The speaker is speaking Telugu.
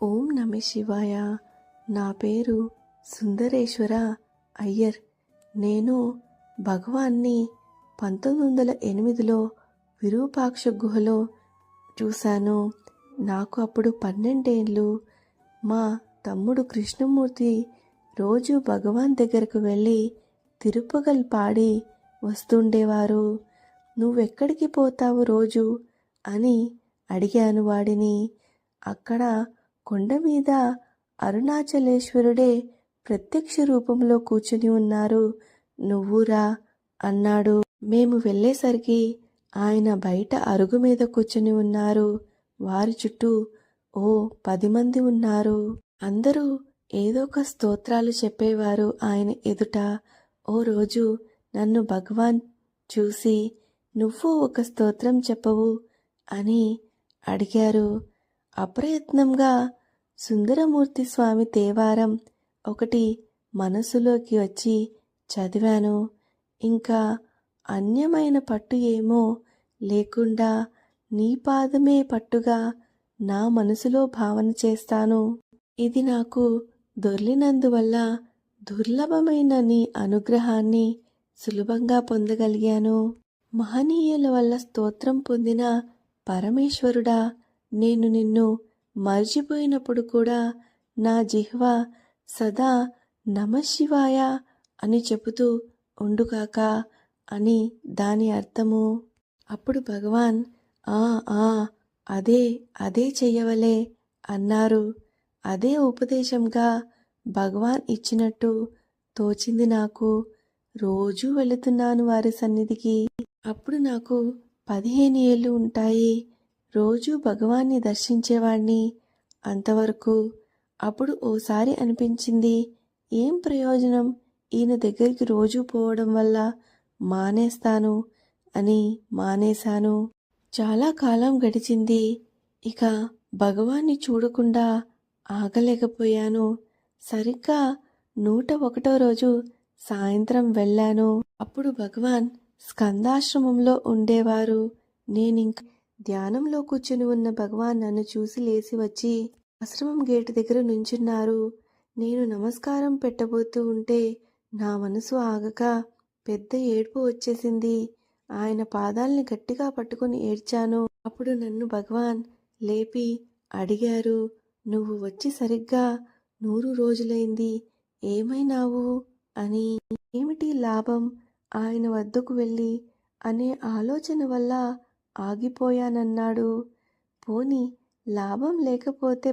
ఓం నమ శివాయ. నా పేరు సుందరేశ్వర అయ్యర్. నేను భగవాన్ని 1908లో విరూపాక్ష గుహలో చూశాను. నాకు అప్పుడు 12 ఏళ్ళు. మా తమ్ముడు కృష్ణమూర్తి రోజు భగవాన్ దగ్గరకు వెళ్ళి తిరుపగల్ పాడి వస్తుండేవారు. నువ్వెక్కడికి పోతావు రోజు అని అడిగాను వాడిని. అక్కడ కొండ మీద అరుణాచలేశ్వరుడే ప్రత్యక్ష రూపంలో కూర్చుని ఉన్నారు, నువ్వురా అన్నాడు. మేము వెళ్ళేసరికి ఆయన బయట అరుగు మీద కూర్చుని ఉన్నారు. వారి చుట్టూ ఓ 10 మంది ఉన్నారు. అందరూ ఏదో ఒక స్తోత్రాలు చెప్పేవారు ఆయన ఎదుట. ఓ రోజు నన్ను భగవాన్ చూసి, నువ్వు ఒక స్తోత్రం చెప్పవు అని అడిగారు. అప్రయత్నంగా సుందరమూర్తి స్వామి తేవారం ఒకటి మనసులోకి వచ్చి చదివాను. ఇంకా అన్యమైన పట్టు ఏమో లేకుండా నీ పాదమే పట్టుగా నా మనసులో భావన చేస్తాను. ఇది నాకు దొర్లినందువల్ల దుర్లభమైన నీ అనుగ్రహాన్ని సులభంగా పొందగలిగాను. మహనీయుల వల్ల స్తోత్రం పొందిన పరమేశ్వరుడా, నేను నిన్ను మర్చిపోయినప్పుడు కూడా నా జిహ్వ సదా నమశివాయ అని చెబుతూ ఉండుగాక అని దాని అర్థము. అప్పుడు భగవాన్ ఆ ఆ అదే అదే చెయ్యవలే అన్నారు. అదే ఉపదేశంగా భగవాన్ ఇచ్చినట్టు తోచింది నాకు. రోజూ వెళుతున్నాను వారి సన్నిధికి. అప్పుడు నాకు 15 ఏళ్ళు ఉంటాయి. రోజూ భగవాన్ని దర్శించేవాణ్ణి అంతవరకు. అప్పుడు ఓసారి అనిపించింది, ఏం ప్రయోజనం ఈయన దగ్గరికి రోజూ పోవడం వల్ల, మానేస్తాను అని మానేశాను. చాలా కాలం గడిచింది. ఇక భగవాన్ని చూడకుండా ఆగలేకపోయాను. సరిగ్గా 101వ రోజు సాయంత్రం వెళ్ళాను. అప్పుడు భగవాన్ స్కందాశ్రమంలో ఉండేవారు. నేనింక ధ్యానంలో కూర్చుని ఉన్న భగవాన్ నన్ను చూసి లేచి వచ్చి ఆశ్రమం గేటు దగ్గర నుంచున్నారు. నేను నమస్కారం పెట్టబోతూ ఉంటే నా మనసు ఆగక పెద్ద ఏడుపు వచ్చేసింది. ఆయన పాదాల్ని గట్టిగా పట్టుకుని ఏడ్చాను. అప్పుడు నన్ను భగవాన్ లేపి అడిగారు, నువ్వు వచ్చి సరిగ్గా 100 రోజులైంది, ఏమైనావు అని. ఏమిటి లాభం ఆయన వద్దకు వెళ్ళి అనే ఆలోచన వల్ల ఆగిపోయానన్నాడు. పోని లాభం లేకపోతే